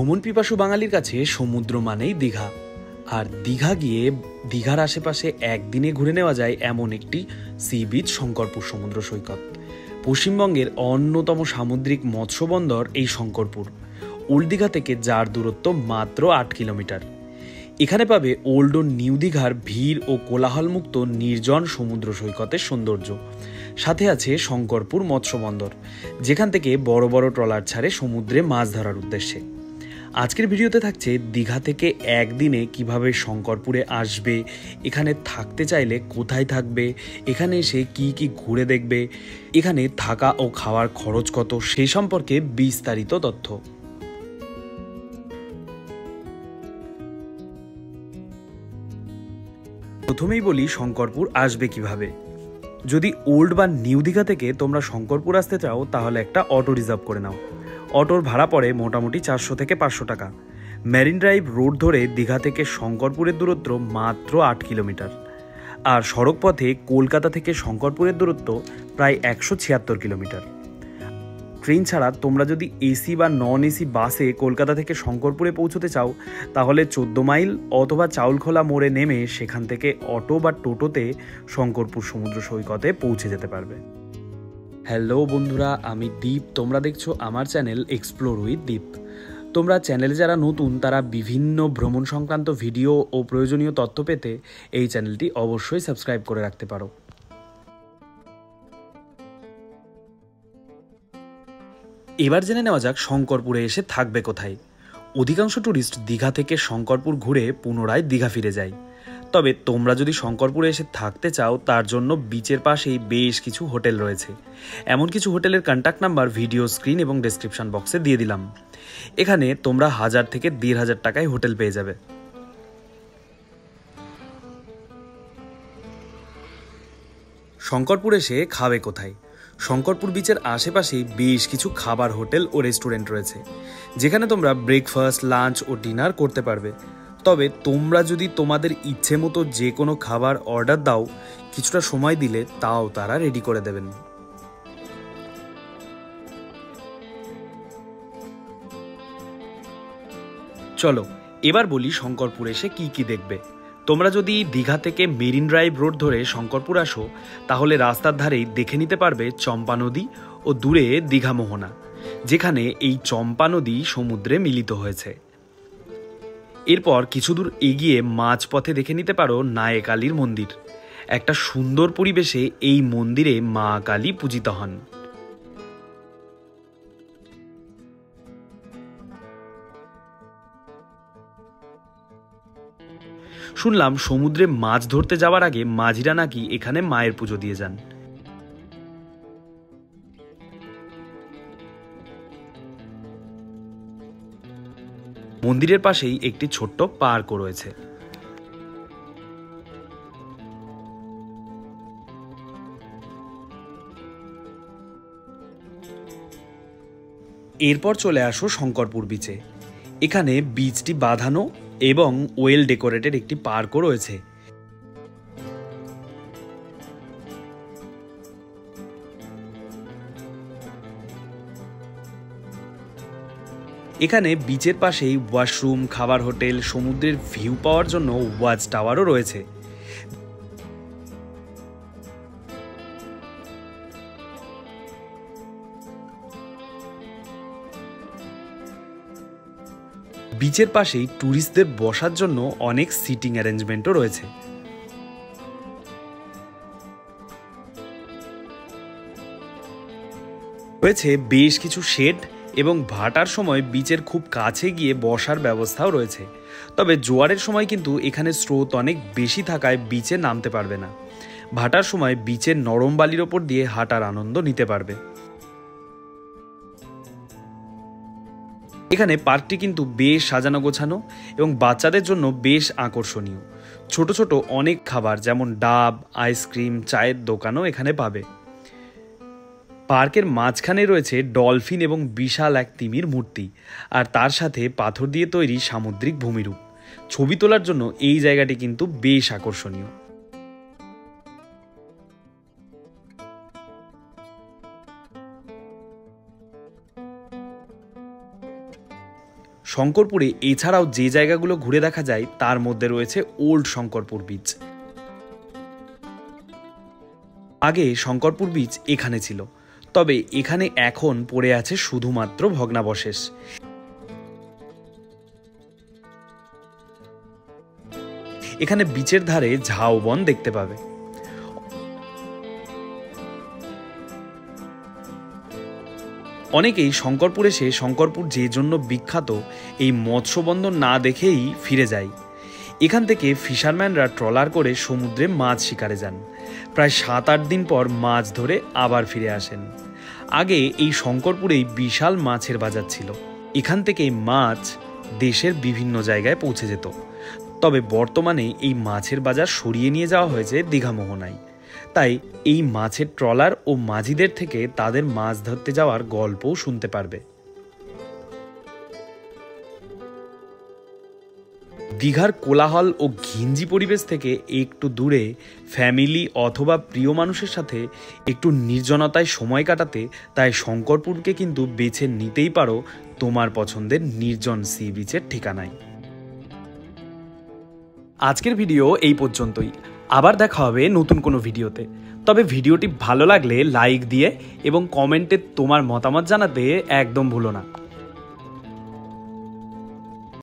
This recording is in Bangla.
ভ্রমণ পিপাসু বাঙালির কাছে সমুদ্র মানেই দীঘা। আর দীঘা গিয়ে দীঘার আশেপাশে একদিনে ঘুরে নেওয়া যায় এমন একটি সি বিচ শঙ্করপুর সমুদ্র সৈকত। পশ্চিমবঙ্গের অন্যতম সামুদ্রিক মৎস্য বন্দর এই শঙ্করপুর। ওল্ড দীঘা থেকে যার দূরত্ব মাত্র ৮ কিলোমিটার। এখানে পাবে ওল্ড ও নিউ দীঘার ভিড় ও কোলাহলমুক্ত নির্জন সমুদ্র সৈকতের সৌন্দর্য। সাথে আছে শঙ্করপুর মৎস্য বন্দর, যেখান থেকে বড় বড় ট্রলার ছাড়ে সমুদ্রে মাছ ধরার উদ্দেশ্যে। আজকের ভিডিওতে থাকছে দীঘা থেকে একদিনে কিভাবে শঙ্করপুরে আসবে, এখানে থাকতে চাইলে কোথায় থাকবে, এখানে এসে কি কি ঘুরে দেখবে, এখানে থাকা ও খাওয়ার খরচ কত, সে সম্পর্কে বিস্তারিত তথ্য। প্রথমেই বলি শঙ্করপুর আসবে কিভাবে। যদি ওল্ড বা নিউ দীঘা থেকে তোমরা শঙ্করপুর আসতে চাও তাহলে একটা অটো রিজার্ভ করে নাও। অটোর ভাড়া পড়ে মোটামুটি 400 থেকে 500 টাকা। মেরিন ড্রাইভ রোড ধরে দীঘা থেকে শঙ্করপুরের দূরত্ব মাত্র 8 কিলোমিটার। আর সড়ক পথে কলকাতা থেকে শঙ্করপুরের দূরত্ব প্রায় 176 কিলোমিটার। ট্রেন ছাড়া তোমরা যদি এসি বা নন এসি বাসে কলকাতা থেকে শঙ্করপুরে পৌঁছতে চাও তাহলে 14 মাইল অথবা চাউলখোলা মোড়ে নেমে সেখান থেকে অটো বা টোটোতে শঙ্করপুর সমুদ্র সৈকতে পৌঁছে যেতে পারবে। হ্যালো বন্ধুরা, আমি দীপ। তোমরা দেখছো আমার চ্যানেল এক্সপ্লোর উইথ দীপ। তোমরা চ্যানেলে যারা নতুন তারা বিভিন্ন ভ্রমণ সংক্রান্ত ভিডিও ও প্রয়োজনীয় তথ্য পেতে এই চ্যানেলটি অবশ্যই সাবস্ক্রাইব করে রাখতে পারো। এবার জেনে নেওয়া যাক শঙ্করপুরে এসে থাকবে কোথায়। অধিকাংশ ট্যুরিস্ট দীঘা থেকে শঙ্করপুর ঘুরে পুনরায় দীঘা ফিরে যায়। তবে তোমরা যদি শঙ্করপুরে এসে থাকতে চাও তার জন্য বিচের পাশেই বেশ কিছু হোটেল রয়েছে। এমন কিছু হোটেলের কন্ট্যাক্ট নাম্বার ভিডিও স্ক্রিন এবং ডেসক্রিপশন বক্সে দিয়ে দিলাম। এখানে তোমরা 1000 থেকে 1500 টাকায় হোটেল পেয়ে যাবে। শঙ্করপুর এসে খাবে কোথায়? শঙ্করপুর বিচের আশেপাশেই বেশ কিছু খাবার হোটেল ও রেস্টুরেন্ট রয়েছে, যেখানে তোমরা ব্রেকফাস্ট, লাঞ্চ ও ডিনার করতে পারবে। তবে তোমরা যদি তোমাদের ইচ্ছে মতো যে কোনো খাবার অর্ডার দাও, কিছুটা সময় দিলে তাও তারা রেডি করে দেবেন। চলো এবার বলি শঙ্করপুর এসে কি কি দেখবে। তোমরা যদি দীঘা থেকে মেরিন ড্রাইভ রোড ধরে শঙ্করপুর আসো তাহলে রাস্তার ধারেই দেখে নিতে পারবে চম্পা নদী ও দূরে দীঘা মোহনা, যেখানে এই চম্পা নদী সমুদ্রে মিলিত হয়েছে। এরপর কিছু দূর এগিয়ে মাঝপথে দেখে নিতে পারো নায়েক আলীর মন্দির। একটা সুন্দর পরিবেশে এই মন্দিরে মা কালী পূজিত হন। শুনলাম সমুদ্রে মাছ ধরতে যাওয়ার আগে মাঝিরা নাকি এখানে মায়ের পুজো দিয়ে যান। মন্দিরের পাশেই একটি ছোট্ট পার্কও রয়েছে। এরপর চলে আসো শঙ্করপুর বিচে। এখানে বিচটি বাঁধানো এবং ওয়েল ডেকোরেটেড একটি পার্কও রয়েছে। এখানে বিচের পাশেই ওয়াশরুম, খাবার হোটেল, সমুদ্রের ভিউ পাওয়ার জন্য ওয়াচ টাওয়ারও রয়েছে। বিচের পাশেই ট্যুরিস্টদের বসার জন্য অনেক সিটিং অ্যারেঞ্জমেন্টও রয়েছে। রয়েছে বেশ কিছু শেড এবং ভাটার সময় বিচের খুব কাছে গিয়ে বসার ব্যবস্থাও রয়েছে। তবে জোয়ারের সময় কিন্তু এখানে স্রোত অনেক বেশি থাকায় বিচে নামতে পারবে না। ভাটার সময় বিচের নরম বালির ওপর দিয়ে হাঁটার আনন্দ নিতে পারবে। এখানে পার্কটি কিন্তু বেশ সাজানো গোছানো এবং বাচ্চাদের জন্য বেশ আকর্ষণীয়। ছোট ছোট অনেক খাবার যেমন ডাব, আইসক্রিম, চায়ের দোকানও এখানে পাবে। পার্কের মাঝখানে রয়েছে ডলফিন এবং বিশাল এক তিমির মূর্তি, আর তার সাথে পাথর দিয়ে তৈরি সামুদ্রিক ভূমিরূপ। ছবি তোলার জন্য এই জায়গাটি কিন্তু বেশ আকর্ষণীয়। শঙ্করপুরে এছাড়াও যে জায়গাগুলো ঘুরে দেখা যায় তার মধ্যে রয়েছে ওল্ড শঙ্করপুর বিচ। আগে শঙ্করপুর বিচ এখানে ছিল, তবে এখানে এখন পড়ে আছে শুধুমাত্র ভগ্নাবশেষ। এখানে বিচের ধারে ঝাউবন দেখতে পাবে। অনেকেই শঙ্করপুর এসে শঙ্করপুর যে জন্য বিখ্যাত এই মৎস্যবন্দর না দেখেই ফিরে যায়। এখান থেকে ফিশারম্যানরা ট্রলার করে সমুদ্রে মাছ শিকারে যান, প্রায় 7-8 দিন পর মাছ ধরে আবার ফিরে আসেন। আগে এই শঙ্করপুরেই বিশাল মাছের বাজার ছিল, এখান থেকে মাছ দেশের বিভিন্ন জায়গায় পৌঁছে যেত। তবে বর্তমানে এই মাছের বাজার সরিয়ে নিয়ে যাওয়া হয়েছে দীঘা মোহনায়। তাই এই মাছের ট্রলার ও মাঝিদের থেকে তাদের মাছ ধরতে যাওয়ার গল্পও শুনতে পারবে। দীঘার কোলাহল ও ঘিঞ্জি পরিবেশ থেকে একটু দূরে ফ্যামিলি অথবা প্রিয় মানুষের সাথে একটু নির্জনতায় সময় কাটাতে তাই শঙ্করপুরকে কিন্তু বেছে নিতেই পারো তোমার পছন্দের নির্জন সি বিচের ঠিকানায়। আজকের ভিডিও এই পর্যন্তই। আবার দেখা হবে নতুন কোনো ভিডিওতে। তবে ভিডিওটি ভালো লাগলে লাইক দিয়ে এবং কমেন্টে তোমার মতামত জানাতে একদম ভুলো না।